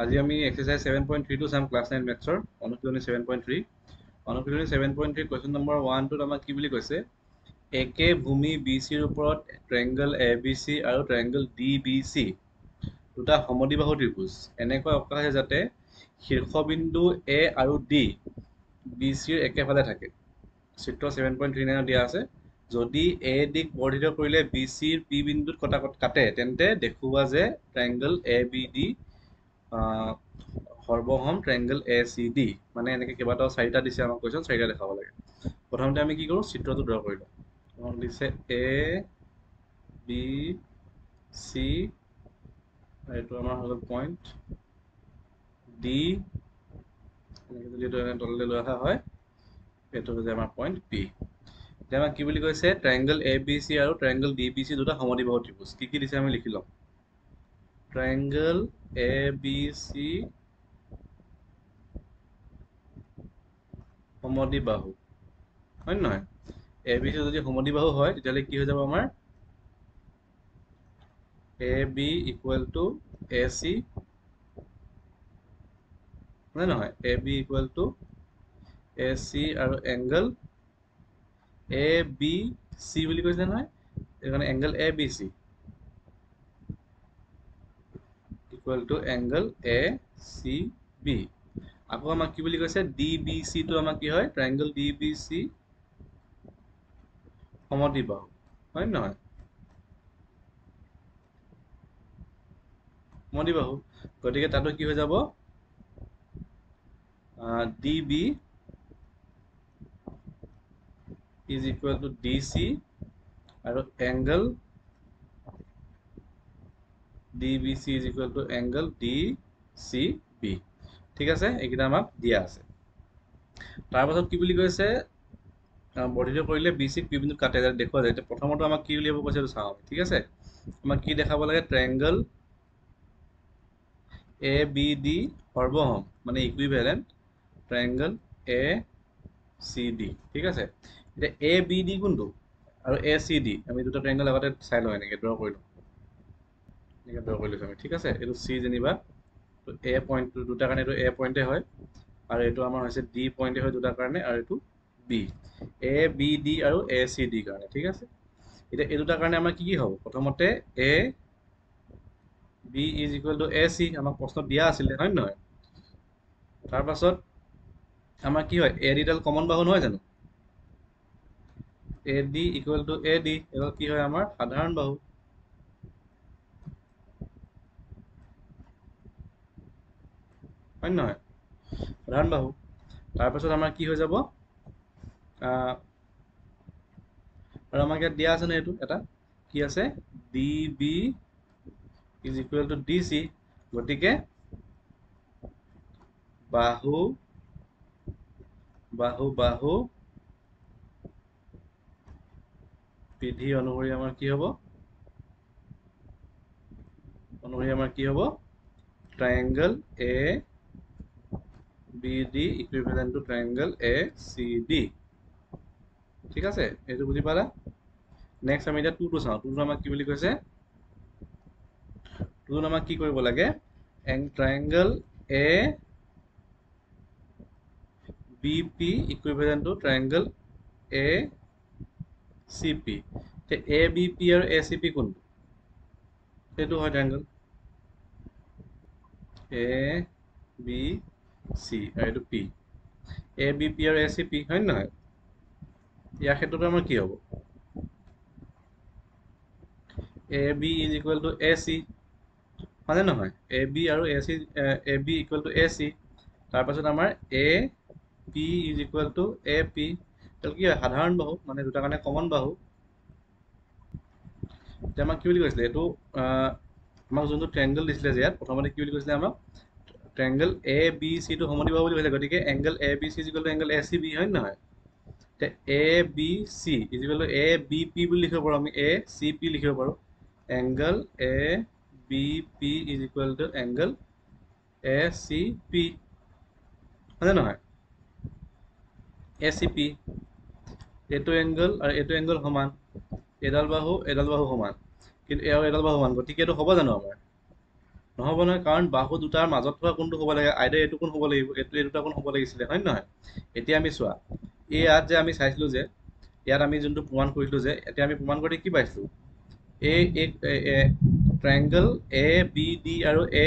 আজি আমি এক্সাৰচাইজ 7.3 চাম ক্লাছ 9 মেথছৰ অনুশীলনী 7.3 অনুশীলনী 7.3 কুৱেশ্যন নম্বৰ 1টোত আমাক কি বুলি কৈছে একে ভূমি BCৰ ওপৰত ট্ৰায়াংগল ABC আৰু ট্ৰায়াংগল DBC দুটা সমদ্বিবাহু ত্ৰিভুজ এনেকৈ অঁকা আছে যাতে শীৰ্ষবিন্দু A আৰু D BCৰ একেফালে থাকে চিত্ৰ 7.39 দিয়া আছে যদি A দিক বৰ্ধিত কৰিলে BCৰ P বিন্দুত কাটে তেন্তে দেখুৱা যে ট্ৰায়াংগল ABD সৰ্বসম ট্ৰায়াংগল ACD মানে এনেকৈ কেইবাটাও চাৰিটা দিছে আমাক কুৱেশ্যন চাৰিটা দেখাব লাগে প্ৰথমতে আমি কি কৰোঁ চিত্ৰটো ড্ৰ কৰি লওঁ আমাক দিছে A B C এইটো আমাৰ হ'ল পইণ্ট D এনেকৈ যদি এইটো তললৈ লৈ অহা হয় এইটো হৈছে আমাৰ পইণ্ট P এতিয়া আমাক কি বুলি কৈছে ট্ৰায়াংগল ABC আৰু ট্ৰায়াংগল DBC দুটা সমদ্বিবাহু ত্ৰিভুজ কি দিছে আমি লিখি লওঁ ট্ৰায়াংগল ABC সমদ্বিবাহু হয় নহয় ABC যদি সমদ্বিবাহু হয় তেতিয়াহ'লে কি হৈ যাব আমাৰ AB ইকুৱেল টু AC হয় নহয় AB ইকুৱেল টু AC আৰু এংগল ABC বুলি কৈছে নহয় এইকাৰণে angle ABC equal to angle ACB আকৌ আমাক কি বুলি কৈছে DBC টো আমাক কি হয় ট্ৰায়াংগল DBC সমদ্বিবাহু হয় নহয় সমদ্বিবাহু গতিকে তাতো কি হৈ যাব DB is equal to DC আৰু angle DBC is equal to angle DCB ঠিক আছে এইকেইটা আমাক দিয়া আছে তাৰপাছত কি বুলি কৈছে বৰ্ধিত কৰিলে BC P বিন্দুত কাটে দেখুৱা যায় প্ৰথমতে আমাক কি উলিয়াব কৈছে এইটো চাওঁ ঠিক আছে আমাক কি দেখাব লাগে ট্ৰায়াংগল ABD সৰ্বসম মানে ইকুইভেলেন্ট ট্ৰায়াংগল ACD ঠিক আছে এতিয়া ABD কোনটো আৰু ACD আমি দুটা ট্ৰায়াংগল আগতে চাই লওঁ এনেকৈ ড্ৰ কৰি লওঁ এনেকৈ ড্ৰ কৰি লৈছোঁ আমি ঠিক আছে এইটো C যেনিবা তো A পইণ্ট দুটাৰ কাৰণে এইটো A পইণ্টে হয় আৰু এইটো আমাৰ হৈছে D পইণ্টে হয় দুটাৰ কাৰণে আৰু এইটো B ABD আৰু ACD কাৰণে ঠিক আছে এতিয়া এই দুটাৰ কাৰণে আমাৰ কি হ'ব প্ৰথমতে AB is equal to AC আমাক প্ৰশ্নত দিয়া আছিলে হয় নহয় তাৰ পাছত আমাৰ কি হয় AD ডাল কমন বাহু নহয় জানো AD equal to AD এডাল কি হয় আমাৰ সাধাৰণ বাহু হয় নহয় সাধাৰণ বাহু তাৰপাছত আমাৰ কি হৈ যাব আৰু আমাক ইয়াত দিয়া আছে ন এইটো এটা কি আছে DB is equal to DC গতিকে বাহু বাহু বাহু বিধি অনুসৰি আমাৰ কি হ'ব triangle ABD equivalent two triangle ACD ঠিক আছে এইটো বুজি পালা নেক্সট আমি এতিয়া 2টো চাওঁ 2টো আমাক কি বুলি কৈছে 2টো আমাক কি কৰিব লাগে triangle ABP equivalent two triangle ACP তে ABP আৰু ACP কোনটো সেইটো হয় ট্ৰায়াংগল ABC আৰু এইটো P ABP আৰু ACP হয় নহয় ইয়াৰ ক্ষেত্ৰতো আমাৰ কি হ'ব AB is equal to AC মানে নহয় AB আৰু AC AB equal to AC তাৰপাছত আমাৰ AP is equal to AP তাহলে কি হয় সাধাৰণ বাহু মানে দুটা কাৰণে কমন বাহু এতিয়া আমাক কি বুলি কৈছিলে এইটো আমাক যোনটো ট্ৰায়াংগল দিছিলে যে ইয়াত প্ৰথমতে কি বুলি কৈছিলে আমাক ট্ৰায়াংগল ABC টো সমদ্বিবাহু বুলি কৈছিলে গতিকে angle ABC is equal to angle ACB হয় নহয় তে ABC is equal to ABP বুলি লিখিব পাৰোঁ আমি ACP লিখিব পাৰোঁ angle ABP is equal to angle ACP হয় নহয় ACP এইটো এংগল আৰু এইটো এংগল সমান এডাল বাহু সমান কিন্তু এডাল বাহু সমান গতিকে এইটো হ'ব জানো আমাৰ নহ'ব নহয়, কাৰণ বাহু দুটাৰ মাজত থকা কোণটো হ'ব লাগে, আইদাৰ এইটো কোণ হ'ব লাগিব, এই দুটা কোণ হ'ব লাগিছিলে, হয় নে নহয়? এতিয়া আমি চোৱা, এই ইয়াত যে আমি চাইছিলোঁ যে ইয়াত আমি যোনটো প্ৰমাণ কৰিছিলোঁ যে, এতিয়া আমি প্ৰমাণ কৰি কি পাইছোঁ? ট্ৰাইংগল এ বি ডি আৰু এ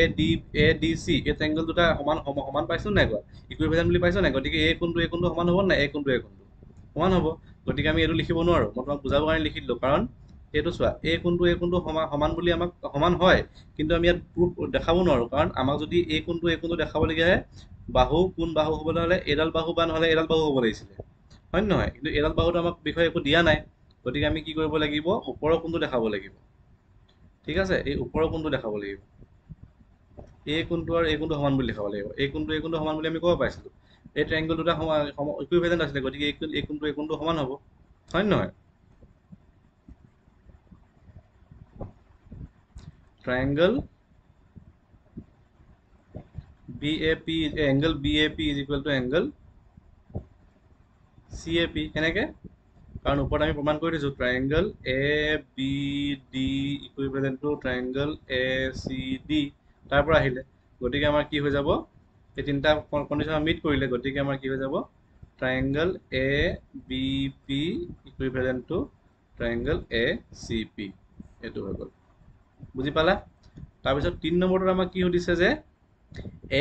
ডি চি, এই ট্ৰাইংগল দুটা সমান পাইছোঁ নাই কোৱা? ইকুইভেলেণ্ট বুলি পাইছোঁ নাই? গতিকে এই কোণটো সমান হ'ব নাই? এই কোণটো সমান হ'ব। গতিকে আমি এইটো লিখিব নোৱাৰোঁ, মই তোমাক বুজাবৰ কাৰণে লিখি দিলোঁ, কাৰণ এইটো চোৱা, এই কোণটো সমান বুলি আমাক সমান হয়, কিন্তু আমি ইয়াত প্ৰুফ দেখাব নোৱাৰোঁ, কাৰণ আমাক যদি এই কোণটো দেখাবলগীয়া কোণ বাহু হ'বলৈ হ'লে এইডাল বাহু বা নহ'লে এইডাল বাহু হ'ব লাগিছিলে, হয় নে নহয়? কিন্তু এইডাল বাহুটো আমাক বিষয়ে একো দিয়া নাই, গতিকে আমি কি কৰিব লাগিব? ওপৰৰ কোণটো দেখাব লাগিব, ঠিক আছে? এই ওপৰৰ কোণটো দেখাব লাগিব, এই কোণটো আৰু এই কোণটো সমান বুলি দেখাব লাগিব। এই কোণটো সমান বুলি আমি ক'ব পাইছিলোঁ, এই ট্ৰাইংগল দুটা ইকুইভেলেণ্ট আছিলে, গতিকে এই কোণটো সমান হ'ব, হয় নে নহয়? Triangle BAP, angle BAP is equal to angle CAP, কেনেকৈ? কাৰণ ওপৰত আমি প্ৰমাণ কৰি দিছোঁ, triangle ABD equivalent to triangle ACD, তাৰ পৰা আহিলে, গতিকে আমাৰ কি হৈ যাব? এই তিনিটা কণ্ডিশ্যন মিট কৰিলে, গতিকে আমাৰ কি হৈ যাব? Triangle ABP equivalent to triangle ACP, এইটো হৈ গ'ল। বুজি পালা? তাৰপিছত 3 নম্বৰটোত আমাক কি সুধিছে যে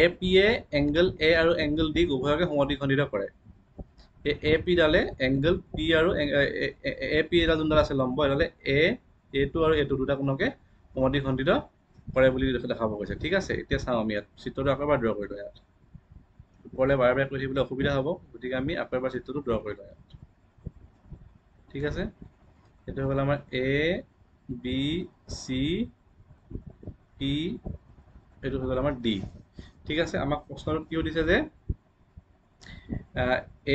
AP এ এংগল A আৰু এংগল D উভয়কে সমদ্বিখণ্ডিত কৰে। এই AP ডালে এংগল P আৰু AP এডাল যোনডাল আছে লম্ব, এডালে এইটো আৰু এইটো দুটা কোণকে সমদ্বিখণ্ডিত কৰে বুলি দেখাব গৈছে, ঠিক আছে? এতিয়া চাওঁ আমি ইয়াত চিত্ৰটো আকৌ এবাৰ ড্ৰ কৰিলোঁ। ইয়াত ওপৰলৈ বাৰে বাৰে কৰি থাকিবলৈ অসুবিধা হ'ব, গতিকে আমি আকৌ এবাৰ চিত্ৰটো ড্ৰ কৰিলোঁ ইয়াত, ঠিক আছে? এইটো হৈ গ'ল আমাৰ ABCE, এইটো হৈ গ'ল আমাৰ D, ঠিক আছে? আমাক প্ৰশ্নটোত কি সুধিছে যে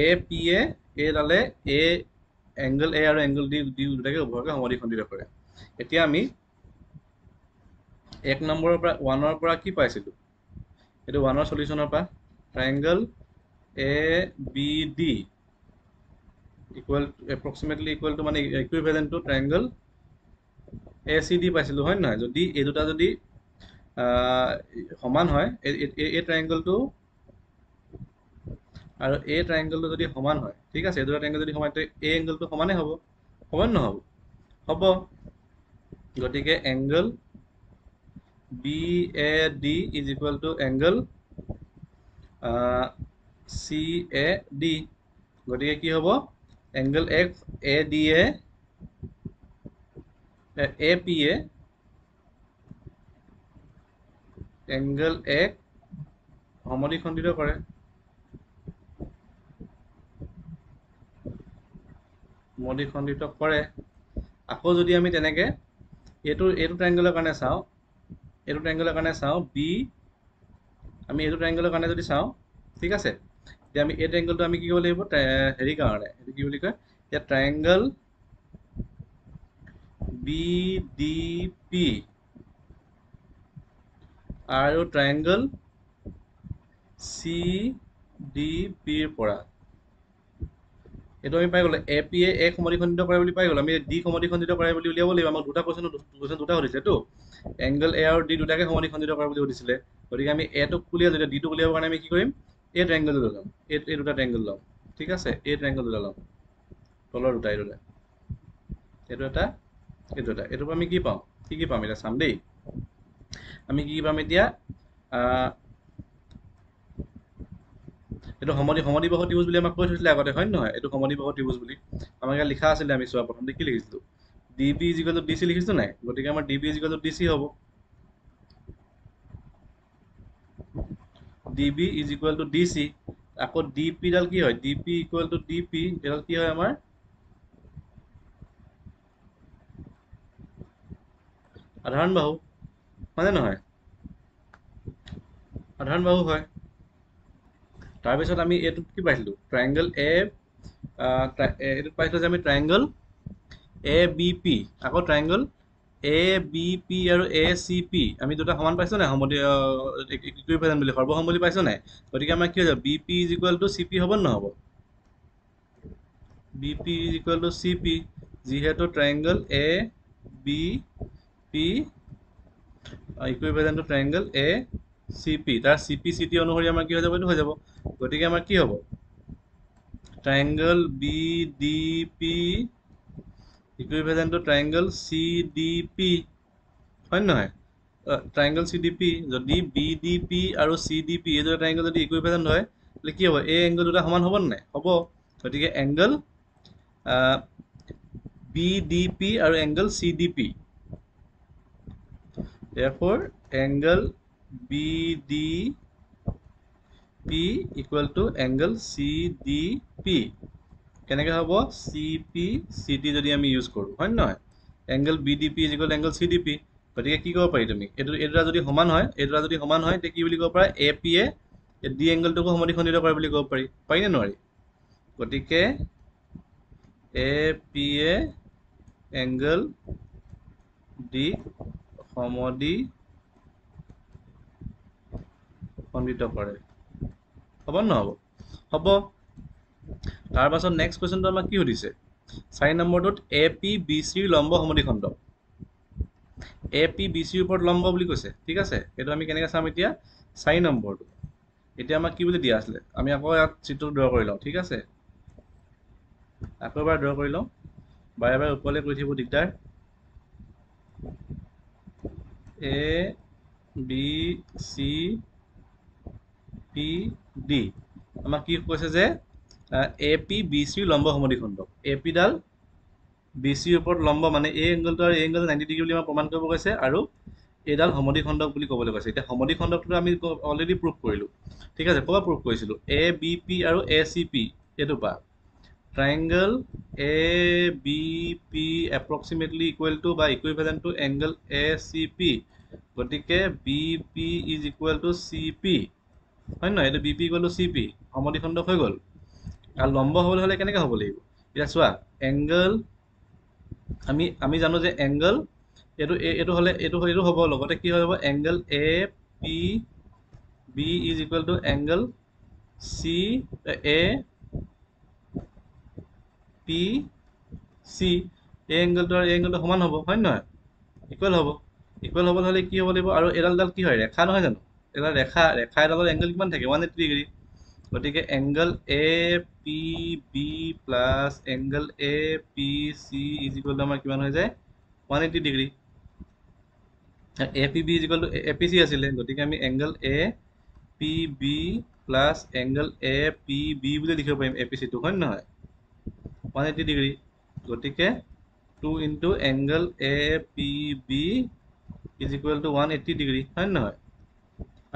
AP এ এইডালে এংগল A আৰু এংগল D দুটাকে উভয়কে সমদ্বিখণ্ডিত কৰে। এতিয়া আমি 1 নম্বৰৰ পৰা 1ৰ পৰা কি পাইছিলোঁ? এইটো 1ৰ সলিউশ্যনৰ পৰা triangle ABD approximately equal to মানে ইকুইভেলেণ্ট টু ট্ৰাইংগল ACD পাইছিলোঁ, হয় নহয়? যদি এই দুটা যদি সমান হয়, এই ট্ৰাইংগলটো আৰু এই ট্ৰাইংগলটো যদি সমান হয়, ঠিক আছে? এই দুটা ট্ৰাইংগল যদি সমান, এই এংগলটো সমানেই হ'ব, হ'ব নে নহ'ব? হ'ব। গতিকে angle BAD is equal to angle CAD, গতিকে কি হ'ব? Angle AD A AP A angle A সমদ্বিখণ্ডিত কৰে, সমদ্বিখণ্ডিত কৰে। আকৌ যদি আমি তেনেকে এইটো ট্ৰাইংগলৰ কাৰণে চাওঁ, এইটো ট্ৰাইংগলৰ কাৰণে চাওঁ আমি এইটো ট্ৰাইংগলৰ কাৰণে যদি চাওঁ, ঠিক আছে? এতিয়া আমি এই ট্ৰাইংগলটো আমি কি কৰিব লাগিব? হেৰি কাৰণে, এইটো কি বুলি কয়? এতিয়া ট্ৰাইংগল BDP আৰু ট্ৰাইংগল CDP ৰ পৰা এইটো আমি পাই গ'লো, AP এ সমদ্বিখণ্ডিত কৰে বুলি পাই গ'লো। আমি D সমদ্বিখণ্ডিত কৰে বুলি উলিয়াব লাগিব, আমাক দুটা কুৱেশ্যন দুটা সুধিছেতো, এংগল A আৰু D দুটাকে সমদ্বিখণ্ডিত কৰে বুলি সুধিছিলে, গতিকে আমি এটোক উলিয়ালো, এতিয়া ডিটোক উলিয়াবৰ কাৰণে আমি কি কৰিম? এই ট্ৰাইংগলটো ল'ম, এই দুটা ট্ৰাইংগল ল'ম, ঠিক আছে? এই ট্ৰাইংগল দুটা ল'ম, তলৰ দুটা, এইটো এটা, এইটো এটা। এইটোৰ পৰা আমি কি পাওঁ? কি পাম এতিয়া চাম দেই। আমি কি পাম এতিয়া? এইটো সমদ্বিবাহু ত্ৰিভুজ বুলি আমাক কৈ থৈছিলে আগতে, হয় নে নহয়? এইটো সমদ্বিবাহু ত্ৰিভুজ বুলি আমাক ইয়াত লিখা আছিলে, আমি চোৱা প্ৰথমতে কি লিখিছিলোঁ? DB is equal two DC লিখিছোঁ নাই? গতিকে আমাৰ DB is equal two DC হ'ব। DB is equal two DC, আকৌ DP ডাল কি হয়? DP ইকুৱেল টু DP, এডাল কি হয় আমাৰ? সাধাৰণ বাহু, হয়নে নহয়? সাধাৰণ বাহু হয়। তাৰপিছত আমি এইটোত কি পাইছিলোঁ? ট্ৰাইংগল এইটোত পাইছিলোঁ যে আমি ট্ৰাইংগল ABP, আকৌ ট্ৰাইংগল ABP আৰু ACP আমি দুটা সমান পাইছোঁ নাই? ইকুইভেলেণ্ট বুলি, সৰ্বসম বুলি পাইছোঁ নাই? গতিকে আমাৰ কি হৈ যাব? BP is equal to CP হ'ব নে নহ'ব? BP is equal to CP, যিহেতু triangle ABP equivalent to triangle A C P তাৰ চি পি চি টি অনুসৰি আমাৰ কি হৈ যাব এইটো হৈ যাব গতিকে আমাৰ কি হ'ব triangle B D P equivalent to triangle C D P হয় নহয় ট্ৰাইংগল চি ডি পি যদি বি ডি পি আৰু চি ডি পি এই দুটা ট্ৰাইংগল যদি ইকুইভেলেণ্ট হয় তাহলে কি হ'ব এই এংগল দুটা সমান হ'ব নাই হ'ব গতিকে এংগল বি ডি পি আৰু angle C D P therefore angle BDP equal to angle CDP কেনেকৈ হ'ব CPCT যদি আমি ইউজ কৰোঁ হয় নহয় angle BDP is equal to angle CDP গতিকে কি ক'ব পাৰি তুমি এইটো যদি সমান হয় তেতিয়া কি বুলি ক'ব পাৰা AP এ ডি এংগলটোকো সমদ্বিখণ্ডিত কৰে বুলি ক'ব পাৰি নে নোৱাৰি গতিকে AP এ এংগল ডি সমদ্বিখণ্ডিত কৰে হ'ব নহ'ব হ'ব তাৰ পাছত নেক্সট কোৱেশ্চনটো আমাক কি সুধিছে 4 নম্বৰটোত APBC ৰ লম্ব সমদ্বিখণ্ড APBC ৰ ওপৰত লম্ব বুলি কৈছে ঠিক আছে এইটো আমি কেনেকৈ চাম এতিয়া 4 নম্বৰটো এতিয়া আমাক কি বুলি দিয়া আছিলে আমি আকৌ ইয়াত চিত্ৰটো ড্ৰ কৰি লওঁ ঠিক আছে আকৌ এবাৰ ড্ৰ কৰি লওঁ বাৰে বাৰে ওপৰলৈ কৰি থাকিব দিগদাৰ A B C P D আমাক কি কৈছে যে APBC ৰ লম্ব সমদ্বিখণ্ড AP ডাল BC ৰ ওপৰত লম্ব মানে এই এংগলটো আৰু এই এংগল 90 ডিগ্ৰী বুলি আমাক প্ৰমাণ কৰিব কৈছে আৰু এইডাল সমদ্বিখণ্ডক বুলি ক'বলৈ কৈছে এতিয়া সমদ্বিখণ্ডকটো আমি অলৰেডি প্ৰুভ কৰিলোঁ ঠিক আছে ক'ৰ প্ৰুভ কৰিছিলোঁ ABP আৰু ACP এইটো পা triangle ABP approximately equal to বা equivalent to angle ACP গতিকে BP is equal to CP হয় নহয় এইটো BP equal to CP সমদ্বিখণ্ডক হৈ গ'ল আৰু লম্ব হ'বলৈ হ'লে কেনেকৈ হ'ব লাগিব এতিয়া চোৱা এংগল আমি জানো যে এংগল এইটো হ'লে এইটো হ'ব লগতে কি হৈ যাব angle APB is equal to angle CAPC এই এংগলটো আৰু এই এংগলটো সমান হ'ব হয় নহয় ইকুৱেল হ'ব হ'লে কি হ'ব লাগিব আৰু এডাল কি হয় ৰেখা নহয় জানো এডাল ৰেখা এডালৰ এংগল কিমান থাকে 180 ডিগ্ৰী গতিকে angle APB plus angle APC is equal two আমাৰ কিমান হৈ যায় 180 degree APB is equal two APC আছিলে গতিকে আমি angle APB plus angle APB বুলি লিখিব পাৰিম APC টো হয় নহয় 180 ডিগ্ৰী গতিকে 2 into angle APB is equal two 180 degree হয় নহয়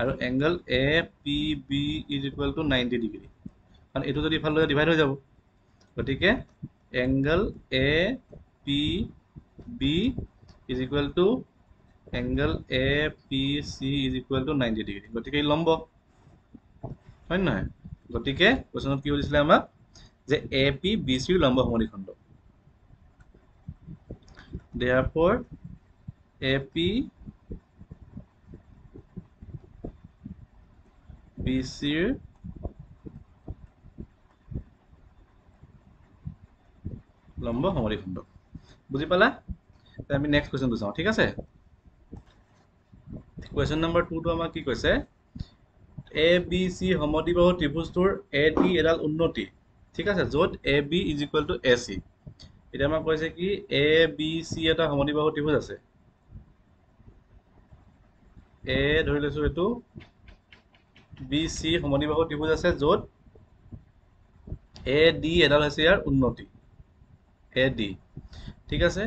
আৰু angle APB is equal to 90 degree কাৰণ এইটো যদি ইফালে ডিভাইড হৈ যাব গতিকে angle APB is equal to angle APC is equal to 90 degree গতিকে এই লম্ব হয় নহয় গতিকে কোৱেশ্চনত কি সুধিছিলে আমাক যে APBC ৰ লম্ব সমদ্বিখণ্ড therefore APBC ৰ লম্ব সমদ্বিখণ্ড বুজি পালা আমি নেক্সট কোৱেশ্চনটো চাওঁ ঠিক আছে কোৱেশ্চন নম্বৰ 2 টো আমাক কি কৈছে ABC সমদ্বিবাহু ত্ৰিভুজটোৰ AD এডাল উন্নতি ঠিক আছে য'ত AB is equal two AC এটা আমাক কৈছে কি ABC এটা সমদ্বিবাহু ত্ৰিভুজ আছে A ধৰি লৈছো এটো BC সমদ্বিবাহু ত্ৰিভুজ আছে য'ত AD এডাল হৈছে ইয়াৰ উন্নতি AD ঠিক আছে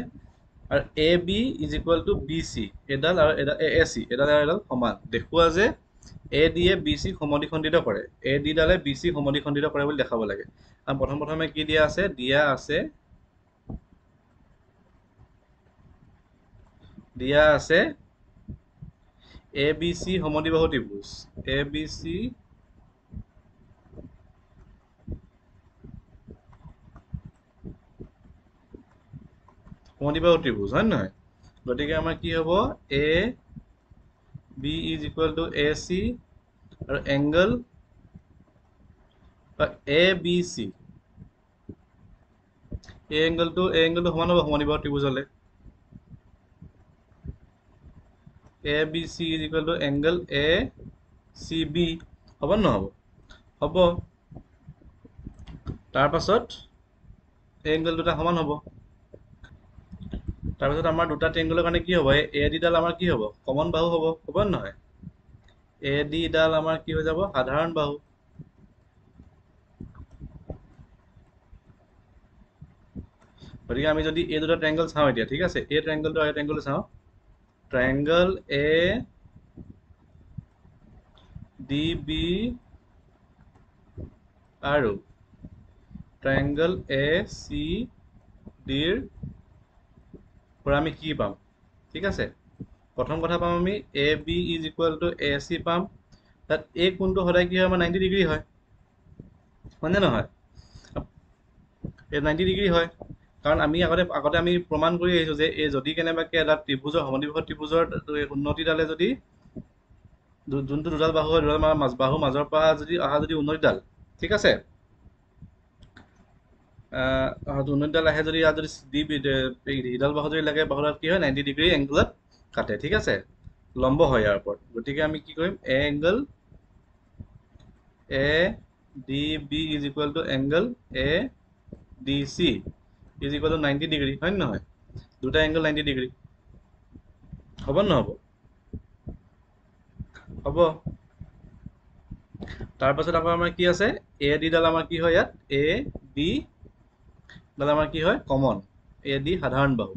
আৰু AB is equal two BC এডাল আৰু AC এডাল সমান দেখুৱা যে AD এ BC সমদ্বিখণ্ডিত কৰে AD ডালে BC সমদ্বিখণ্ডিত কৰে বুলি দেখাব লাগে আৰু প্ৰথমে কি দিয়া আছে ABC সমদ্বিবাহু ত্ৰিভুজ ABC সমদ্বিবাহু ত্ৰিভুজ হয় নহয় গতিকে আমাৰ কি হ'ব AB is equal to AC আৰু এংগল ABC এই এংগলটো সমান হ'ব সমদ্বিবাহু ত্ৰিভুজ হ'লে ABC is equal to angle ACB হ'ব নহ'ব হ'ব তাৰ পাছত এই এংগল দুটা সমান হ'ব তাৰ পাছত আমাৰ দুটা ট্ৰায়াঙ্গলৰ কাৰণে কি হ'ব AD ডাল আমাৰ কি হ'ব কমন বাহু হ'ব নহয় AD ডাল আমাৰ কি হৈ যাব সাধাৰণ বাহু গতিকে আমি যদি এই দুটা ট্ৰায়াঙ্গল চাওঁ এতিয়া ঠিক আছে এই ট্ৰায়াঙ্গলটো আৰু এই ট্ৰায়াঙ্গলটো চাওঁ ট্ৰায়াঙ্গল ADB আৰু ট্ৰায়াঙ্গল ACD ৰ পৰা আমি কি পাম ঠিক আছে প্ৰথম কথা পাম আমি AB is equal to AC পাম তাত এই কোণটো সদায় কি হয় আমাৰ 90 ডিগ্ৰী হয় মানে নহয় এই 90 ডিগ্ৰী হয় কাৰণ আমি আগতে আমি প্ৰমাণ কৰি আহিছো যে এই যদি কেনেবাকে এটা ত্ৰিভুজৰ সমদ্বিবাহু ত্ৰিভুজৰ উন্নতিডালে যদি যোনটো দুডাল বাহু হয় দুডাল বাহু মাজৰ পৰা যদি অহা যদি উন্নতিডাল ঠিক আছে উন্নতিডাল আহে যদি ইয়াত যদি ইডাল বাহু যদি লাগে বাহুডাল কি হয় 90 ডিগ্ৰী এংগলত কাটে ঠিক আছে লম্ব হয় ইয়াৰ ওপৰত গতিকে আমি কি কৰিম এ angle ADB is equal to angle ADC is equal to 90 degree হয় নহয় দুটা এংগল 90 ডিগ্ৰী হ'ব নহ'ব হ'ব তাৰ পাছত আকৌ আমাৰ কি আছে AD ডাল আমাৰ কি হয় ইয়াত AD ডাল আমাৰ কি হয় কমন AD সাধাৰণ বাহু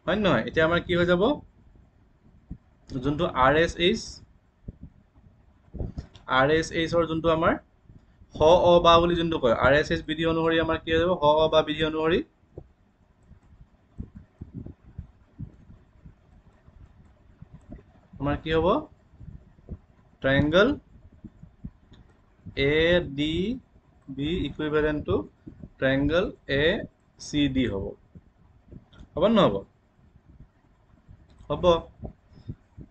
হয় নহয় এতিয়া আমাৰ কি হৈ যাব যোনটো RSH ৰ যোনটো আমাৰ হ অ বা বুলি যোনটো কয় RSH বিধি অনুসৰি আমাৰ কি হৈ যাব হ অ বা বিধি অনুসৰি আমাৰ কি হ'ব ট্ৰায়াঙ্গল ADB ইকুইভ্যালেন্ট টু ট্ৰায়াঙ্গল ACD হ'ব নহ'ব হ'ব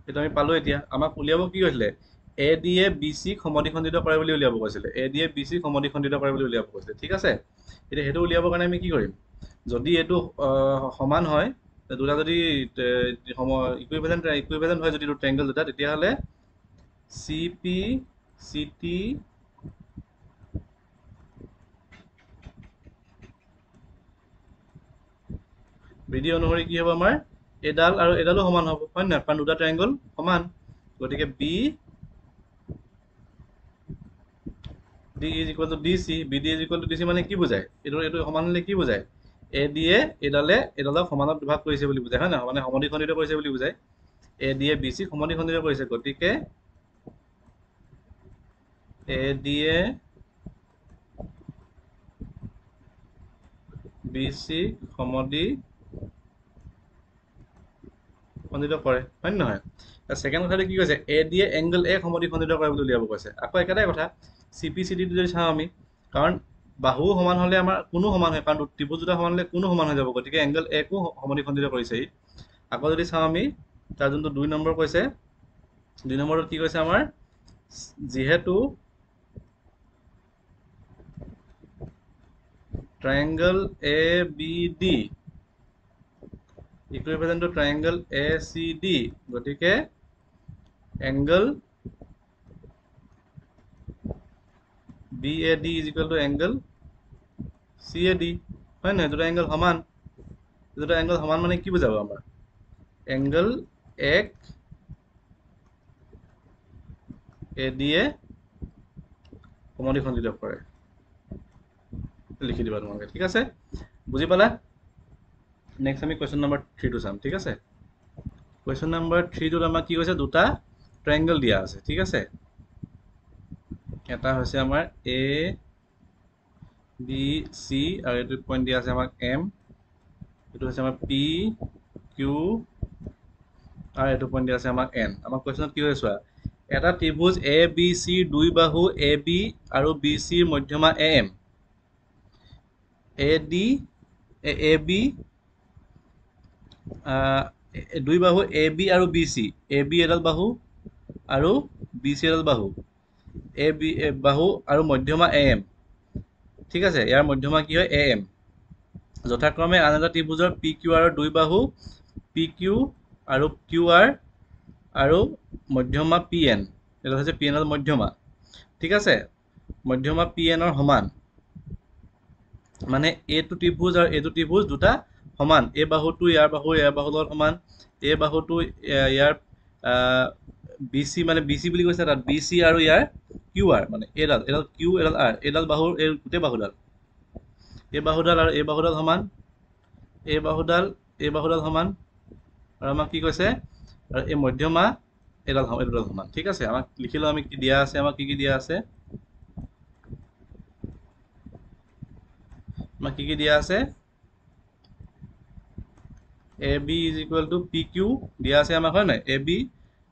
এটা আমি পালো এতিয়া আমাক উলিয়াব কি কৈছিলে AD এ BC সমদ্বিখণ্ডিত কৰে বুলি উলিয়াব কৈছিলে AD এ BC সমদ্বিখণ্ডিত কৰে বুলি উলিয়াব কৈছিলে ঠিক আছে এতিয়া হেতু উলিয়াবৰ কাৰণে আমি কি কৰিম যদি এটো সমান হয় দুটা যদি ইকুইভ্যালেন্ট হয় যদি দুটা ট্ৰায়াঙ্গল দুটা তেতিয়া হলে CP CT বিধি অনুসৰি কি হ'ব আমাৰ এডাল আৰু এডালো সমান হ'ব হয় না কাৰণ দুটা ট্ৰায়াঙ্গল সমান গতিকে BD is equal to DC BD is equal to DC মানে কি বুজায় এটো সমান হলে কি বুজায় AD এ এডালক সমানত বিভাগ কৰিছে বুলি বুজায় হয় না মানে সমদ্বিখণ্ডিত কৰিছে বুলি বুজায় AD এ BC সমদ্বিখণ্ডিত কৰিছে গতিকে AD এ BC সমদ্বিখণ্ডিত কৰে হয় নহয় সেকেন্ড কথাটো কি কৈছে AD এ এংগল A সমদ্বিখণ্ডিত কৰে বুলি উলিয়াব কৈছে আকৌ একেটাই কথা CP CT যদি চাওঁ আমি কাৰণ বাহু সমান হলে আমাৰ কোনো সমান হয় কাৰণ ত্ৰিভুজ দুটা সমান হলে কোনো সমান হৈ যাব গতিকে এংগল A কো সমদ্বিখণ্ডিত কৰিছে আকৌ যদি চাওঁ আমি তাৰ যোনটো 2 নম্বৰ কৈছে 2 নম্বৰত কি কৈছে আমাৰ যেহেতু triangle ABD equivalent to triangle ACD গতিকে angle BAD is equal to angle CAD হয় না দুটা angle সমান মানে কি বুজাব আমাৰ angle 1 AD এ সমদ্বিখণ্ডিত কৰে লিখি দিবা তোমালোকে ঠিক আছে বুজি পালা নেক্সট আমি কোৱেশ্চন নম্বৰ 3 টো চাম ঠিক আছে কোৱেশ্চন নম্বৰ 3 টোত আমাক কি কৈছে দুটা ট্ৰায়াঙ্গল দিয়া আছে ঠিক আছে এটা হৈছে আমাৰ A B C আৰু এটো পইণ্ট দিয়া আছে আমাক M এটো হৈছে আমাৰ P Q আৰু এটো পইণ্ট দিয়া আছে আমাক N আমাক কোৱেশ্চনত কি হৈছে চোৱা এটা ত্ৰিভুজ ABC দুই বাহু AB আৰু BC ৰ মধ্যমা AM AD AB দুই বাহু AB আৰু BC AB এডাল বাহু আৰু BC এডাল বাহু AB বাহু আৰু মধ্যমা AM ঠিক আছে ইয়াৰ মধ্যমা কি হয় AM যথাক্ৰমে আন এটা ত্ৰিভুজৰ PQR দুই বাহু PQ আৰু QR আৰু মধ্যমা PN, এটা হৈছে PN ৰ মধ্যমা, ঠিক আছে, মধ্যমা PN ৰ সমান, মানে এইটো ত্ৰিভুজ আৰু এইটো ত্ৰিভুজ দুটা সমান, এই বাহুটো ইয়াৰ বাহুৰ লগত সমান, এই বাহুটো ইয়াৰ BC, মানে BC বুলি কৈছে তাত, BC আৰু ইয়াৰ QR, মানে এডাল Q এডাল R, এডাল বাহুৰ এই গোটেই বাহুডাল, এই বাহুডাল আৰু এই বাহুডাল সমান, এই বাহুডাল সমান, আৰু আমাক কি কৈছে, আৰু এই মধ্যমা এডাল সমান, ঠিক আছে। আমাক লিখিলো, আমি কি দিয়া আছে, আমাক কি দিয়া আছে, আমাক কি দিয়া আছে, AB is equal to PQ দিয়া আছে আমাক, হয় নাই, AB,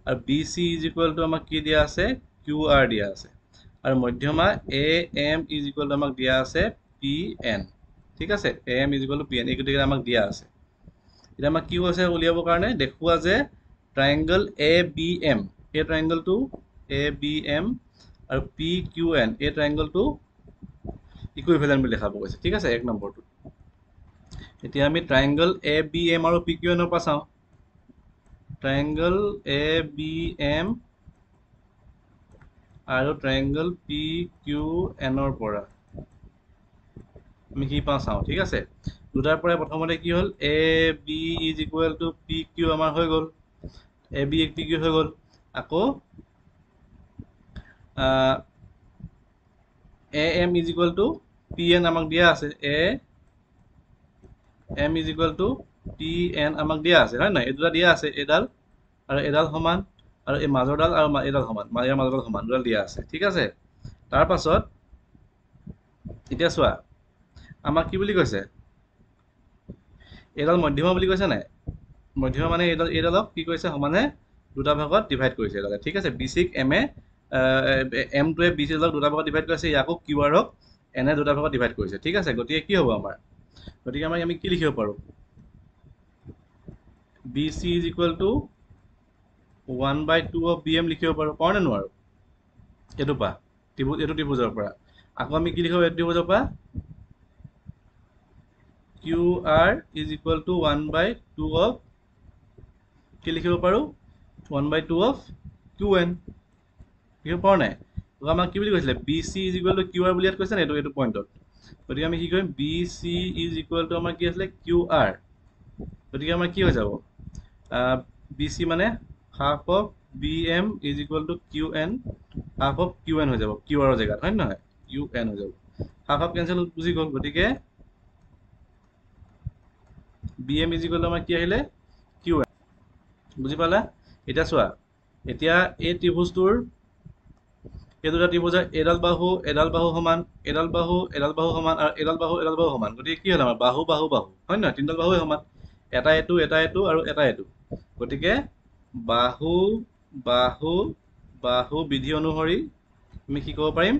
আৰু BC is equal to আমাক কি দিয়া আছে, QR দিয়া আছে, আৰু মধ্যমা AM is equal to আমাক দিয়া আছে PN, ঠিক আছে, AM is equal to PN, এই গতিকে আমাক দিয়া আছে। এতিয়া আমাক কি হৈছে উলিয়াবৰ কাৰণে, দেখুৱা যে ট্ৰাইংগল ABM, এই ট্ৰাইংগলটো ABM আৰু PQN, এই ট্ৰাইংগলটো ইকুইভেলেন্ট বুলি দেখাব কৈছে, ঠিক আছে, এক নম্বৰটো। এতিয়া আমি ট্ৰাইংগল ABM আৰু PQN ৰ পৰা চাওঁ, ট্ৰাইংগল ABM আৰু ট্ৰাইংগল PQN ৰ পৰা আমি কি পাওঁ চাওঁ, ঠিক আছে। দুটাৰ পৰা প্ৰথমতে কি হ'ল, AB is equal to PQ আমাৰ হৈ গ'ল, AB PQ হৈ গ'ল, আকৌ AM is equal to PN আমাক দিয়া আছে, AM is equal to PN আমাক দিয়া আছে, হয় নাই, এই দুটা দিয়া আছে, এডাল আৰু এডাল সমান, আৰু এই মাজৰডাল আৰু এডাল সমান, ইয়াৰ মাজৰডাল সমান, দুডাল দিয়া আছে, ঠিক আছে। তাৰ পাছত এতিয়া চোৱা, আমাক কি বুলি কৈছে, এডাল মধ্যমা বুলি কৈছে নাই, মধ্যমা মানে এইডালক কি কৰিছে, সমানে দুটা ভাগত ডিভাইড কৰিছে এডালে, ঠিক আছে। BC-ক M-টোৱে BC-ডালক দুটা ভাগত ডিভাইড কৰিছে, ইয়াকো QR-ক N-এ দুটা ভাগত ডিভাইড কৰিছে, ঠিক আছে। গতিকে কি হ'ব আমাৰ, গতিকে আমি কি লিখিব পাৰোঁ, BC is equal to 1/2 of BM লিখিব পাৰোঁ, পাৰোঁ নে নোৱাৰোঁ, এইটো পৰা এইটো ত্ৰিভুজৰ পৰা। আকৌ আমি কি লিখিব, এইটো ত্ৰিভুজৰ পৰা QR is equal to 1/2 of কি লিখিব পাৰোঁ, 1/2 of QN লিখিব পাৰোঁ নাই। আমাক কি বুলি কৈছিলে, BC is equal to QR বুলি ইয়াত কৈছে নাই, এইটো পইণ্টত। গতিকে আমি কি কৰিম, BC is equal to আমাৰ কি আছিলে, QR, গতিকে আমাৰ কি হৈ যাব, BC মানে half of BM is equal to QN, half of QN হৈ যাব, QR ৰ জেগাত, হয় নহয়, UN হৈ যাব, half of কেঞ্চেল গুচি গ'ল, গতিকে BM is equal to আমাৰ কি আহিলে, QN, বুজি পালা। এতিয়া চোৱা, এতিয়া এই ত্ৰিভুজটোৰ এই দুটা ত্ৰিভুজৰ এডাল বাহু সমান, এডাল বাহু সমান, আৰু এডাল বাহু সমান, গতিকে কি হ'ল আমাৰ বাহু, হয় নহয়, তিনিডাল বাহুৱে সমান, এটা এইটো আৰু এটা এইটো, গতিকে বাহু বিধি অনুসৰি আমি কি ক'ব পাৰিম,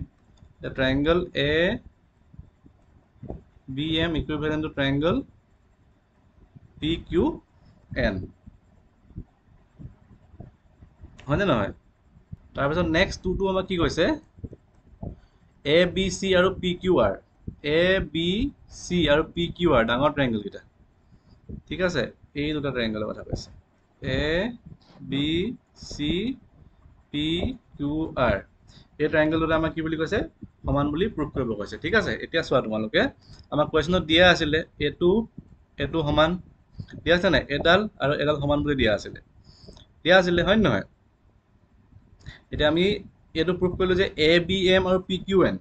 triangle ABM equivalent two triangle PQN, হয়নে নহয়। তাৰপিছত নেক্সট টুটো আমাক কি কৈছে, ABC আৰু PQR, ABC আৰু PQR ডাঙৰ ট্ৰাইংগল কেইটা, ঠিক আছে, এই দুটা ট্ৰাইংগলৰ কথা কৈছে, ABC PQR, এই ট্ৰাইংগল দুটা আমাক কি বুলি কৈছে, সমান বুলি প্ৰুভ কৰিব কৈছে, ঠিক আছে। এতিয়া চোৱা, তোমালোকে আমাক কুৱেশ্যনত দিয়া আছিলে এইটো সমান দিয়া আছে নাই, এডাল আৰু এডাল সমান বুলি দিয়া আছিলে, হয় নহয়। এতিয়া আমি এইটো প্ৰুভ কৰিলো যে ABM আৰু PQN,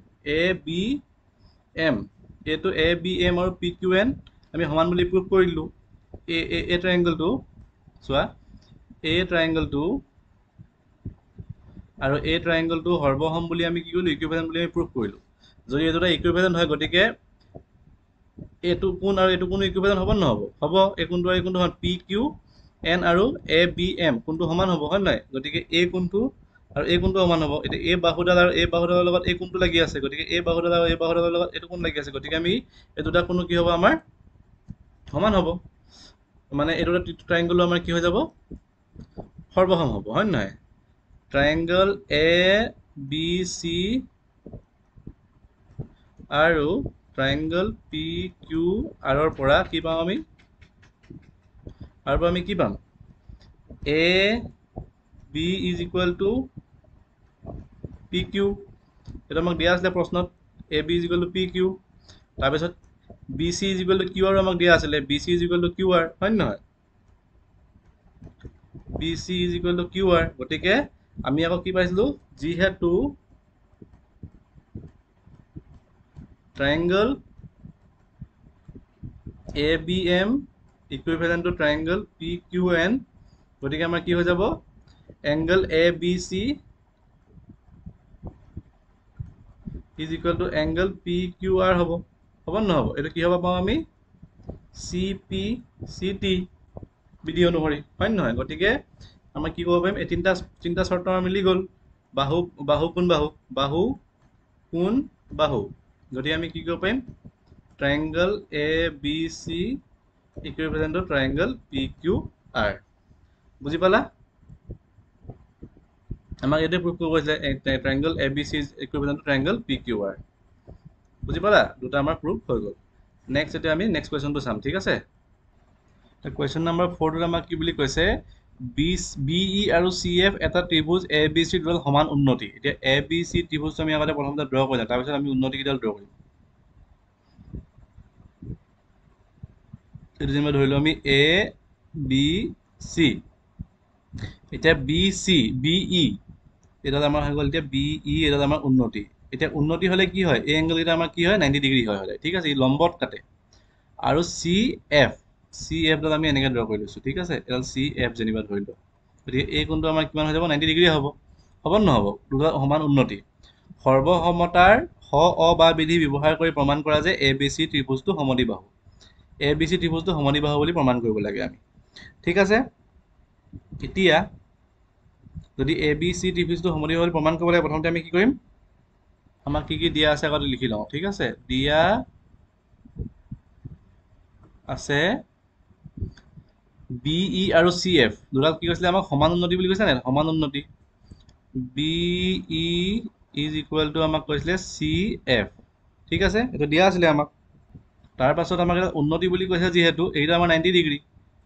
এইটো ABM আৰু PQN আমি সমান বুলি প্ৰুভ কৰিলো। এই ট্ৰাইংগলটো চোৱা, এই ট্ৰাইংগলটো আৰু এই ট্ৰাইংগলটো সৰ্বসম বুলি আমি কি কৰিলো, ইকুইভেলেন্ট বুলি আমি প্ৰুভ কৰিলো। যদি এই দুটা ইকুইভেলেন্ট হয়, গতিকে এইটো কোণ আৰু এইটো কোণ ইকুইভেলেন্ট হ'ব নহ'ব, হ'ব, এই কোণটো আৰু এই কোণটো সমান, PQN আৰু ABM কোণটো সমান হ'ব, হয় নহয়, গতিকে এই কোণটো আৰু এই কোণটো সমান হ'ব। এতিয়া এই বাহুডাল আৰু এই বাহুডালৰ লগত এই কোণটো লাগি আছে, গতিকে এই বাহুডাল আৰু এই বাহুডালৰ লগত এইটো কোণ লাগি আছে, গতিকে আমি এই দুটা কোণো কি হ'ব, আমাৰ সমান হ'ব, মানে এই দুটা ট্ৰাইংগলো আমাৰ কি হৈ যাব, সৰ্বসম হ'ব, হয় নহয়। ট্ৰাইংগল ABC আৰু ট্ৰাইংগল পি কিউ আৰৰ পৰা কি পাম আমি কি পাম A B is equal to P Q এটা আমাক দিয়া আছিলে প্ৰশ্নত A B is equal to P Q তাৰপিছত B C is equal to Q R আমাক দিয়া আছিলে B C is equal to Q R হয় নহয় B C is equal to Q R গতিকে আমি আকৌ কি পাইছিলো যিহেতু triangle A B M equivalent to triangle P Q N গতিকে আমাৰ কি হৈ যাব angle A B C is equal to angle P Q R হ'ব নহ'ব এইটো কি হ'ব পাওঁ আমি চি পি চি টি বিধি অনুসৰি হয় নহয় গতিকে আমাৰ কি ক'ব পাৰিম এই তিনিটা চৰ্ত আমাৰ মিলি গ'ল বাহু কোন কোন বাহু গতিকে আমি কি কৰিব পাৰিম triangle A B C equivalent to triangle P Q R বুজি পালা আমাক এইটোৱে প্ৰুভ কৰিব কৈছিলে triangle A B C equivalent to triangle P Q R বুজি পালা দুটা আমাৰ প্ৰুভ হৈ গ'ল নেক্সট এতিয়া আমি নেক্সট কুৱেশ্যনটো চাম ঠিক আছে কুৱেশ্যন নম্বৰ 4টোত আমাক কি বুলি কৈছে বি ই আৰু চি এফ এটা ত্ৰিভুজ এ বি চি দুডাল সমান উন্নতি এতিয়া এ বি চি ত্ৰিভুজটো আমি আগতে প্ৰথমতে ড্ৰ কৰিম তাৰপিছত আমি উন্নতি কেইডাল ড্ৰ কৰিম এইটো যেনিবা ধৰিলোঁ আমি এ বি চি এতিয়া বি চি বি ই এডাল আমাৰ হৈ গ'ল এতিয়া বি ই এডাল আমাৰ উন্নতি এতিয়া উন্নতি হ'লে কি হয় এই এংগলকেইটা আমাৰ কি হয় 90 ডিগ্ৰী হয় সদায় ঠিক আছে ই লম্বত কাটে আৰু চি এফডাল আমি এনেকৈ ড্ৰ কৰি লৈছোঁ ঠিক আছে এডাল চি এফ যেনিবা ধৰিলোঁ গতিকে এই কোণটো আমাৰ কিমান হৈ যাব 90 ডিগ্ৰী হ'ব নহ'ব দুটা সমান উন্নতি সৰ্বসমতাৰ স অ বা বিধি ব্যৱহাৰ কৰি প্ৰমাণ কৰা যে এ বি চি ত্ৰিভুজটো সমদ্বিবাহু এ বি চি ত্ৰিভুজটো সমদ্বিবাহু বুলি প্ৰমাণ কৰিব লাগে আমি ঠিক আছে এতিয়া যদি এ বি চি ত্ৰিভুজটো সমদ্বিবাহু বুলি প্ৰমাণ কৰিব লাগে প্ৰথমতে আমি কি কৰিম আমাক কি দিয়া আছে আগতে লিখি লওঁ ঠিক আছে দিয়া আছে বি ই আৰু চি এফ দুটাক কি কৈছিলে আমাক সমান উন্নতি বুলি কৈছে নাই সমান উন্নতি B E is equal to আমাক কৈছিলে চি এফ ঠিক আছে এইটো দিয়া আছিলে আমাক তাৰ পাছত আমাক এটা উন্নতি বুলি কৈছে যিহেতু এইটো আমাৰ 90 ডিগ্ৰী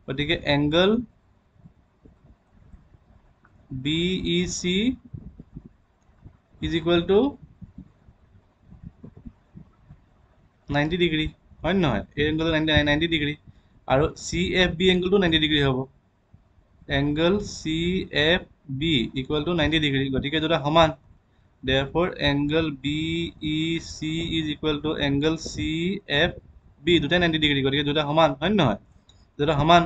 গতিকে angle B E C is equal to 90 degree হয় নহয় এই এংগলটো 90 ডিগ্ৰী আৰু চি এফ বি এংগলটো 90 ডিগ্ৰী হ'ব angle C F B equal to 90 degree গতিকে দুটা সমান therefore angle BEC is equal to angle CFB দুটাই 90 ডিগ্ৰী গতিকে দুটা সমান হয় নহয় দুটা সমান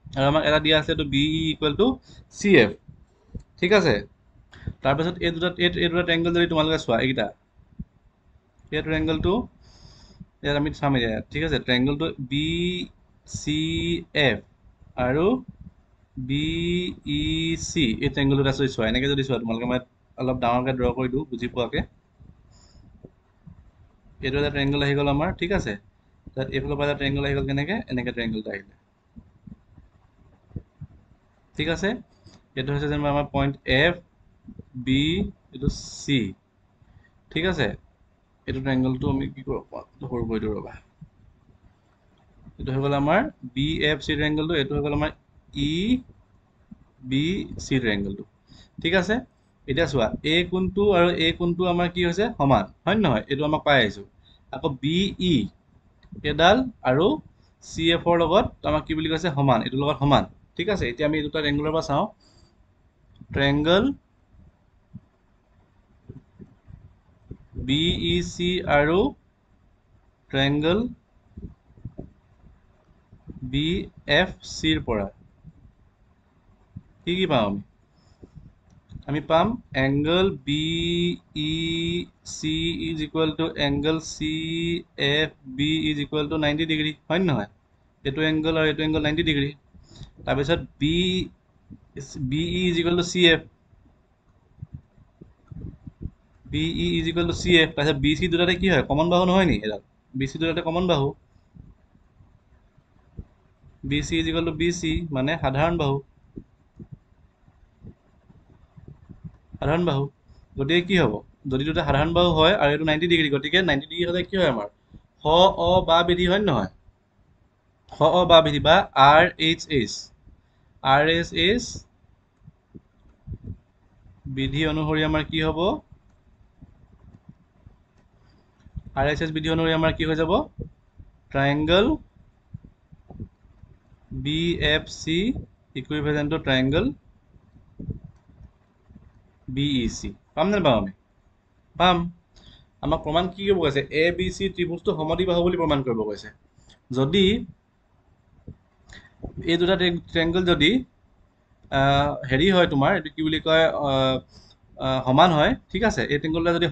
আৰু আমাক এটা দিয়া আছে তো BE equal to CF ঠিক আছে তাৰপিছত এই দুটা ট্ৰায়াঙ্গল যদি তোমালোকে চোৱা এইটা এই ট্ৰায়াঙ্গলটো ইয়াত আমি চাম ইয়াত ঠিক আছে ট্ৰায়াঙ্গলটো BCF আৰু BEC এই ট্ৰায়াঙ্গলটো আছে চোৱা এনেকৈ যদি চোৱা তোমালোকে মই অলপ ডাঙৰকৈ ড্ৰ কৰি দিওঁ বুজি পোৱাকে এইটো এটা ট্ৰায়াঙ্গল আহি গ'ল আমাৰ ঠিক আছে তাত এইফালৰ পৰা এটা ট্ৰায়াঙ্গল আহি গ'ল কেনেকৈ এনেকৈ ট্ৰায়াঙ্গলটো আহিলে ঠিক আছে এইটো হৈছে যেন আমাৰ পইণ্ট F B এইটো C ঠিক আছে এইটো ট্ৰায়াঙ্গলটো আমি কি কৰিব সৰু কৰি দিওঁ ৰ'বা এইটো হৈ গ'ল আমাৰ BFC ট্ৰায়াঙ্গলটো এইটো হৈ গ'ল আমাৰ EBC ট্ৰায়াঙ্গলটো ঠিক আছে এতিয়া চোৱা এ কোণটো আৰু এ কোণটো আমাৰ কি হৈছে সমান হয় নহয় এইটো আমাক পাই আহিছো আকৌ BE এডাল আৰু CF ৰ লগত আমাক কি বুলি কৈছে সমান এইটো লগত সমান ঠিক আছে এতিয়া আমি এই দুটা ট্ৰায়াঙ্গলৰ পৰা চাওঁ ট্ৰায়াঙ্গল BEC আৰু ট্ৰায়াঙ্গল BFC ৰ পৰা কি পাম আমি পাম angle BEC is equal to angle CFB is equal to 90 degree হয় নহয় এইটো angle আৰু এইটো angle 90 degree তাৰপিছত BE is equal to CF BE is equal to CF তাৰপিছত BC দুটাতে কি হয় কমন বাহু নহয় নি এডাল BC দুটাতে কমন বাহু BC is equal to BC মানে সাধাৰণ বাহু গতিকে কি হ'ব যদি দুটা সাধাৰণ বাহু হয় আৰু এইটো 90 ডিগ্ৰী গতিকে 90 ডিগ্ৰী হ'লে কি হয় আমাৰ হ অ বা বিধি হয় নহয় হ অ বা বিধি বা RHS RHS বিধি অনুসৰি আমাৰ কি হ'ব RHS বিধি অনুসৰি আমাৰ কি হৈ যাব ট্ৰায়াঙ্গল BFC ইকুইভেলেন্ট টু ট্ৰায়াঙ্গল BEC পাম নে পাম আমি পাম আমাক প্ৰমাণ কি কৰিব কৈছে ABC ত্ৰিভুজটো সমদ্বিবাহু বুলি প্ৰমাণ কৰিব কৈছে যদি এই দুটা ট্ৰায়াঙ্গল যদি হেৰি হয় তোমাৰ এটো কি বুলি কয় সমান হয় ঠিক আছে এই ট্ৰায়াঙ্গলটা যদি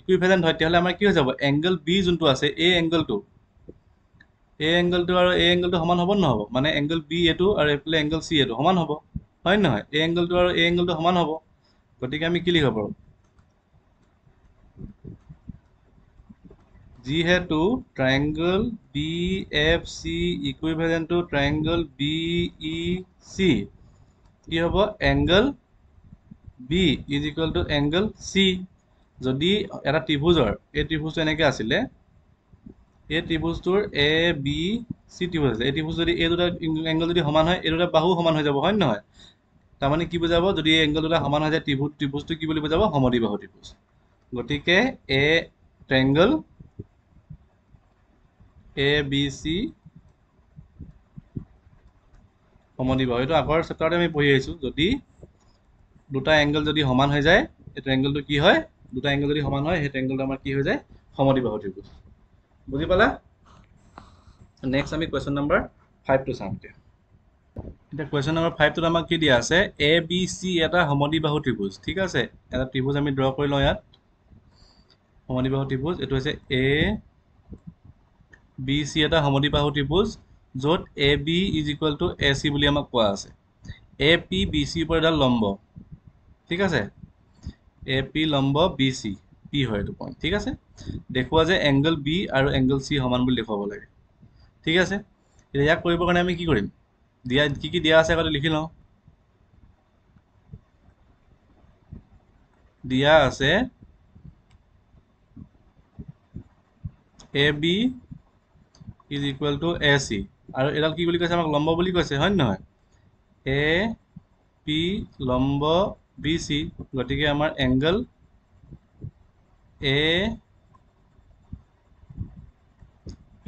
ইকুইভেলেন্ট হয় তেতিয়াহলে আমাৰ কি হৈ যাব এংগল B যোনটো আছে এই এংগলটো আৰু এই এংগলটো সমান হ'ব নহব মানে এংগল B এটো আৰু এইফালে এংগল C এটো সমান হ'ব হয় নহয় এই এংগলটো আৰু এই এংগলটো সমান হ'ব গতিকে আমি কি লিখিব পাৰোঁ যিহেতু ট্ৰায়াঙ্গল BFC ইকুইভেলেন্ট টু ট্ৰায়াঙ্গল BEC কি হ'ব angle B is equal to angle C যদি এটা ত্ৰিভুজৰ এই ত্ৰিভুজটো এনেকৈ আছিলে এই ত্ৰিভুজটোৰ ABC ত্ৰিভুজ আছে এই ত্ৰিভুজ যদি এই দুটা এংগল যদি সমান হয় এই দুটা বাহু সমান হৈ যাব হয় নহয় তাৰমানে কি বুজাব যদি এই এংগল দুটা সমান হৈ যায় ত্ৰিভুজটো কি বুলি বুজাব সমদ্বিবাহু ত্ৰিভুজ গতিকে এ ট্ৰায়াঙ্গল ABC সমদ্বিবাহু এইটো আগৰ চেপ্টাৰতে আমি পঢ়ি আহিছোঁ যদি দুটা এংগল যদি সমান হৈ যায় এই ট্ৰায়াঙ্গলটো কি হয় দুটা এংগল যদি সমান হয় সেই ট্ৰায়াঙ্গলটো আমাৰ কি হৈ যায় সমদ্বিবাহু ত্ৰিভুজ বুজি পালা নেক্সট আমি কোৱেশ্চন নম্বৰ 5 টো চাম এতিয়া কোৱেশ্চন নম্বৰ 5 টোত আমাক কি দিয়া আছে ABC এটা সমদ্বিবাহু ত্ৰিভুজ ঠিক আছে এটা ত্ৰিভুজ আমি ড্ৰ কৰি লওঁ ইয়াত সমদ্বিবাহু ত্ৰিভুজ এটো হৈছে ABC এটা সমদ্বিবাহু ত্ৰিভুজ য'ত AB is equal two AC বুলি আমাক কোৱা আছে AP BC ওপৰত এটা লম্ব ঠিক আছে AP লম্ব BC P হয় এইটো পইণ্ট ঠিক আছে দেখুৱা যে এংগল B আৰু এংগল C সমান বুলি দেখুৱাব লাগে ঠিক আছে এতিয়া ইয়াক কৰিবৰ কাৰণে আমি কি কৰিম দিয়া কি দিয়া আছে আগতে লিখি লওঁ দিয়া আছে AB is equal to AC আৰু এডাল কি বুলি কৈছে আমাক লম্ব বুলি কৈছে হয় নহয় AP লম্ব BC গতিকে আমাৰ angle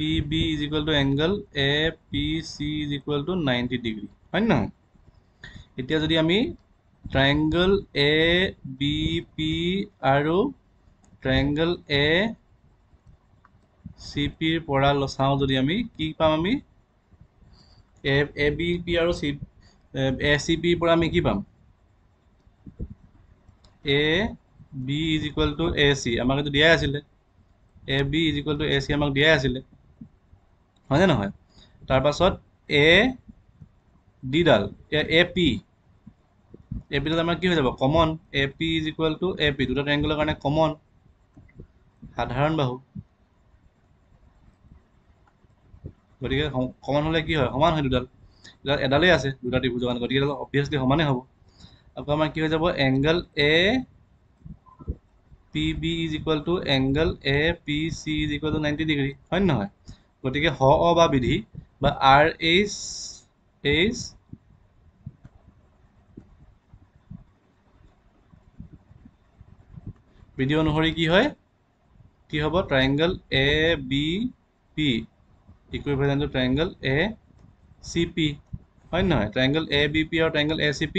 APB is equal to angle APC is equal to 90 degree হয় নহয় এতিয়া যদি আমি ট্ৰায়াঙ্গল ABP আৰু ট্ৰায়াঙ্গল ACP ৰ পৰা চাওঁ যদি আমি কি পাম আমি ABP আৰু ACP ৰ পৰা আমি কি পাম AB is equal to AC আমাক এইটো দিয়াই আছিলে AB is equal to AC আমাক দিয়াই আছিলে হয় নে নহয় তাৰ পাছত AD ডাল AP ডাল আমাৰ কি হৈ যাব common AP is equal to AP দুটা ট্ৰায়াঙ্গলৰ কাৰণে কমন সাধাৰণ বাহু গতিকে কমন হলে কি হয় সমান হয় দুডাল এডালেই আছে দুটা ত্ৰিভুজৰ কাৰণে গতিকে এডাল অবভিয়াছলি সমানেই হ'ব আকৌ আমাৰ কি হৈ যাব angle APB is equal to angle APC is equal to 90 degree হয় নহয় গতিকে হ অ বা বিধি বা RHS বিধি অনুসৰি কি হয় কি হ'ব ট্ৰায়াঙ্গল ABP ইকুইভেলেন্ট টু ট্ৰায়াঙ্গল ACP হয় নহয় ট্ৰায়াঙ্গল ABP আৰু ট্ৰায়াঙ্গল ACP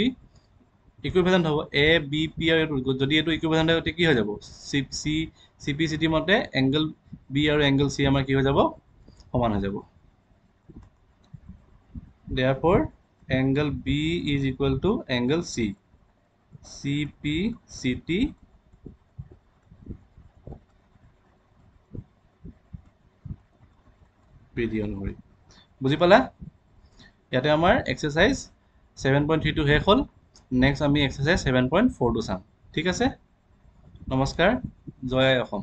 ইকুইভেলেন্ট হ'ব ABP আৰু যদি এটো ইকুইভেলেন্ট হয় কি হৈ যাব CPCT মতে এংগল B আৰু এংগল C আমাৰ কি হৈ যাব সমান হৈ যাব therefore angle B is equal to angle C CPCT বিধি অনুসৰি বুজি পালা ইয়াতে আমাৰ এক্সাৰসাইজ 7.3 টো শেষ হ'ল নেক্সট আমি এক্সাৰসাইজ 7.4 টো চাম ঠিক আছে নমস্কাৰ জয় আই অসম